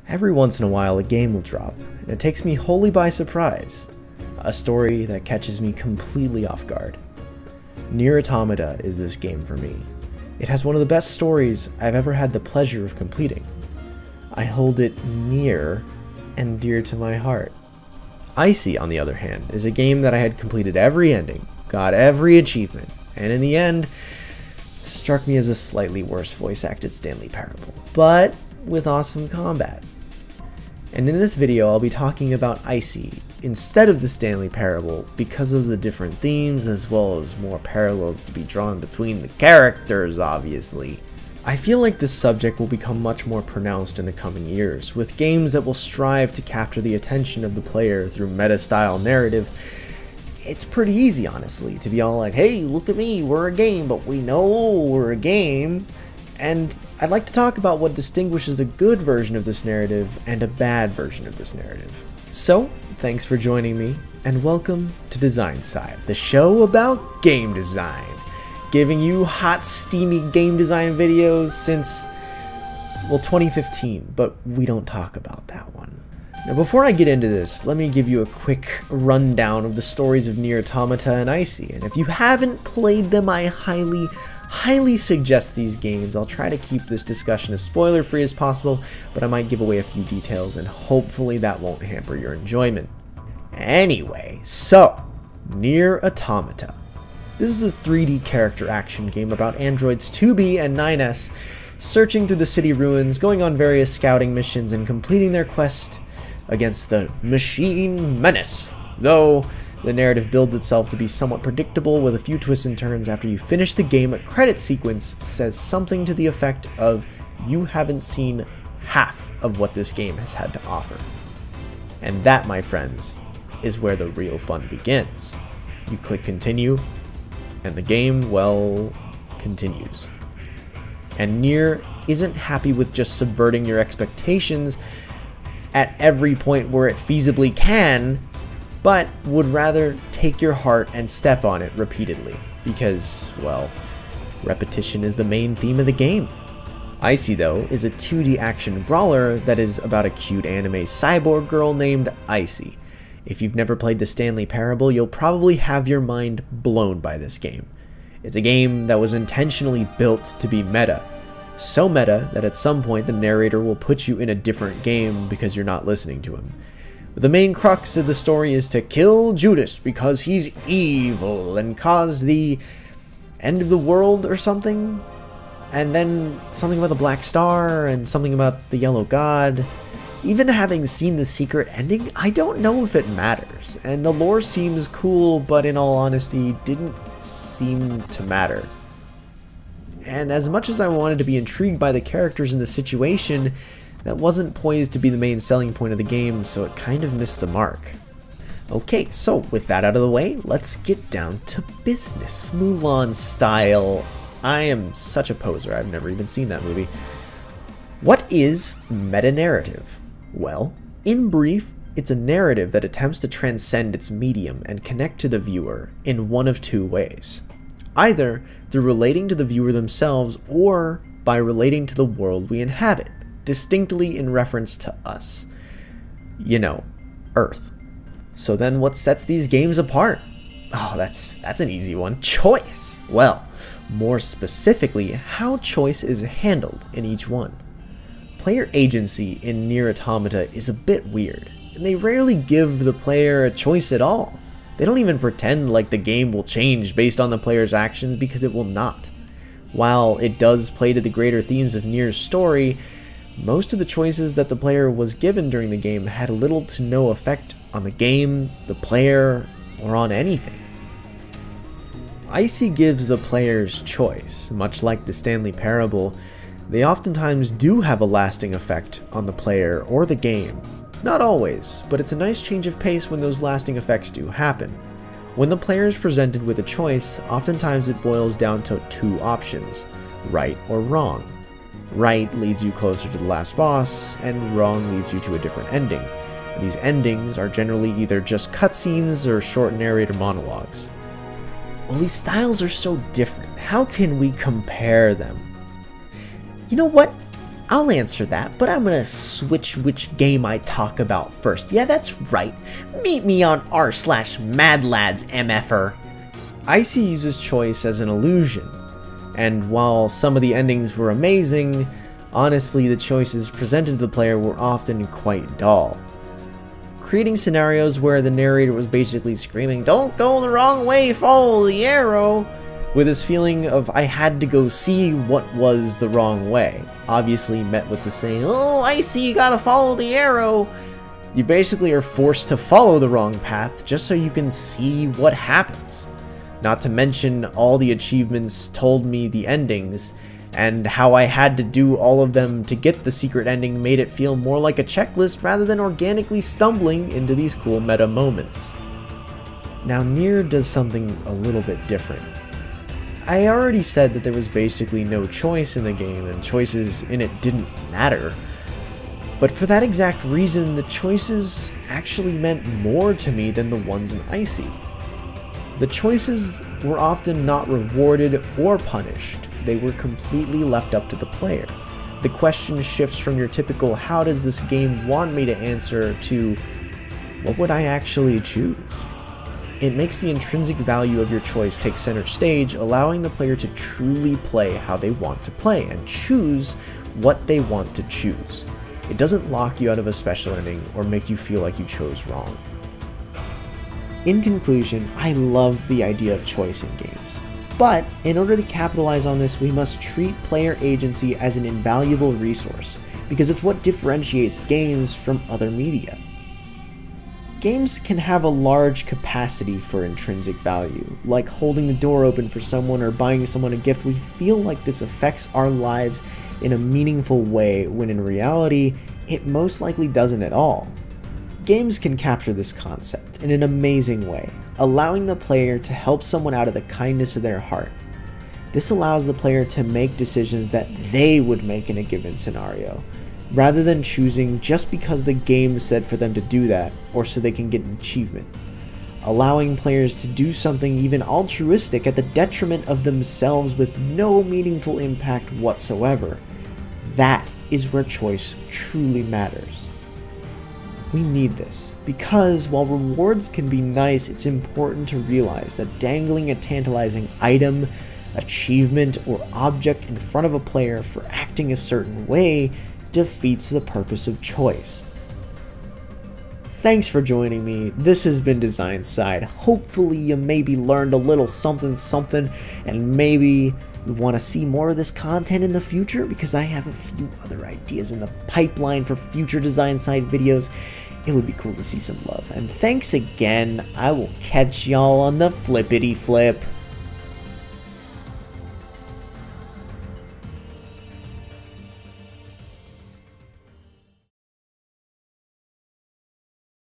Every once in a while a game will drop, and it takes me wholly by surprise. A story that catches me completely off guard. Nier Automata is this game for me. It has one of the best stories I've ever had the pleasure of completing. I hold it near and dear to my heart. ICEY, on the other hand, is a game that I had completed every ending, got every achievement, and in the end, struck me as a slightly worse voice-acted Stanley Parable, but with awesome combat. And in this video, I'll be talking about ICEY instead of the Stanley Parable because of the different themes as well as more parallels to be drawn between the characters, obviously. I feel like this subject will become much more pronounced in the coming years, with games that will strive to capture the attention of the player through meta-style narrative. It's pretty easy, honestly, to be all like, hey, look at me, we're a game, but we know we're a game. And I'd like to talk about what distinguishes a good version of this narrative and a bad version of this narrative. So, thanks for joining me, and welcome to Design Side, the show about game design. Giving you hot, steamy game design videos since, well, 2015, but we don't talk about that one. Now, before I get into this, let me give you a quick rundown of the stories of Nier Automata and ICEY, and if you haven't played them, I highly suggest these games. I'll try to keep this discussion as spoiler-free as possible, but I might give away a few details, and hopefully that won't hamper your enjoyment. Anyway, so, Nier Automata. This is a 3D character action game about androids 2B and 9S searching through the city ruins, going on various scouting missions, and completing their quest against the Machine Menace. Though the narrative builds itself to be somewhat predictable with a few twists and turns after you finish the game, a credit sequence says something to the effect of, you haven't seen half of what this game has had to offer. And that, my friends, is where the real fun begins. You click continue, and the game, well, continues. And Nier isn't happy with just subverting your expectations at every point where it feasibly can, but would rather take your heart and step on it repeatedly, because, well, repetition is the main theme of the game. ICEY, though, is a 2D action brawler that is about a cute anime cyborg girl named ICEY. If you've never played the Stanley Parable, you'll probably have your mind blown by this game. It's a game that was intentionally built to be meta. So meta that at some point the narrator will put you in a different game because you're not listening to him. But the main crux of the story is to kill Judas because he's evil and cause the end of the world or something. And then something about the Black Star and something about the Yellow God. Even having seen the secret ending, I don't know if it matters, and the lore seems cool, but in all honesty, didn't seem to matter. And as much as I wanted to be intrigued by the characters and the situation, that wasn't poised to be the main selling point of the game, so it kind of missed the mark. Okay, so with that out of the way, let's get down to business, Mulan style. I am such a poser, I've never even seen that movie. What is meta-narrative? Well, in brief, it's a narrative that attempts to transcend its medium and connect to the viewer in one of two ways. Either through relating to the viewer themselves or by relating to the world we inhabit, distinctly in reference to us. You know, Earth. So then what sets these games apart? Oh, that's an easy one. Choice! Well, more specifically, how choice is handled in each one. Player agency in Nier Automata is a bit weird, and they rarely give the player a choice at all. They don't even pretend like the game will change based on the player's actions, because it will not. While it does play to the greater themes of Nier's story, most of the choices that the player was given during the game had little to no effect on the game, the player, or on anything. ICEY gives the player's choice. Much like the Stanley Parable, they oftentimes do have a lasting effect on the player or the game. Not always, but it's a nice change of pace when those lasting effects do happen. When the player is presented with a choice, oftentimes it boils down to two options, right or wrong. Right leads you closer to the last boss, and wrong leads you to a different ending. And these endings are generally either just cutscenes or short narrator monologues. Well, these styles are so different. How can we compare them? You know what? I'll answer that, but I'm gonna switch which game I talk about first. Yeah, that's right. Meet me on r/madlads mf'er. ICEY uses choice as an illusion, and while some of the endings were amazing, honestly the choices presented to the player were often quite dull. Creating scenarios where the narrator was basically screaming, "Don't go the wrong way, follow the arrow," with this feeling of I had to go see what was the wrong way, obviously met with the saying, "Oh, ICEY, you gotta follow the arrow." You basically are forced to follow the wrong path just so you can see what happens. Not to mention all the achievements told me the endings, and how I had to do all of them to get the secret ending made it feel more like a checklist rather than organically stumbling into these cool meta moments. Now Nier does something a little bit different. I already said that there was basically no choice in the game and choices in it didn't matter, but for that exact reason the choices actually meant more to me than the ones in ICEY. The choices were often not rewarded or punished. They were completely left up to the player. The question shifts from your typical "how does this game want me to answer" to "what would I actually choose?" It makes the intrinsic value of your choice take center stage, allowing the player to truly play how they want to play and choose what they want to choose. It doesn't lock you out of a special ending or make you feel like you chose wrong. In conclusion, I love the idea of choice in games. But in order to capitalize on this, we must treat player agency as an invaluable resource, because it's what differentiates games from other media. Games can have a large capacity for intrinsic value, like holding the door open for someone or buying someone a gift. We feel like this affects our lives in a meaningful way, when in reality, it most likely doesn't at all. Games can capture this concept in an amazing way, allowing the player to help someone out of the kindness of their heart. This allows the player to make decisions that they would make in a given scenario, rather than choosing just because the game said for them to do that or so they can get an achievement. Allowing players to do something even altruistic at the detriment of themselves with no meaningful impact whatsoever. That is where choice truly matters. We need this, because while rewards can be nice, it's important to realize that dangling a tantalizing item, achievement, or object in front of a player for acting a certain way defeats the purpose of choice. Thanks for joining me. This has been Design Side. Hopefully you maybe learned a little something, and maybe you want to see more of this content in the future, because I have a few other ideas in the pipeline for future Design Side videos. It would be cool to see some love. And thanks again. I will catch y'all on the flippity flip.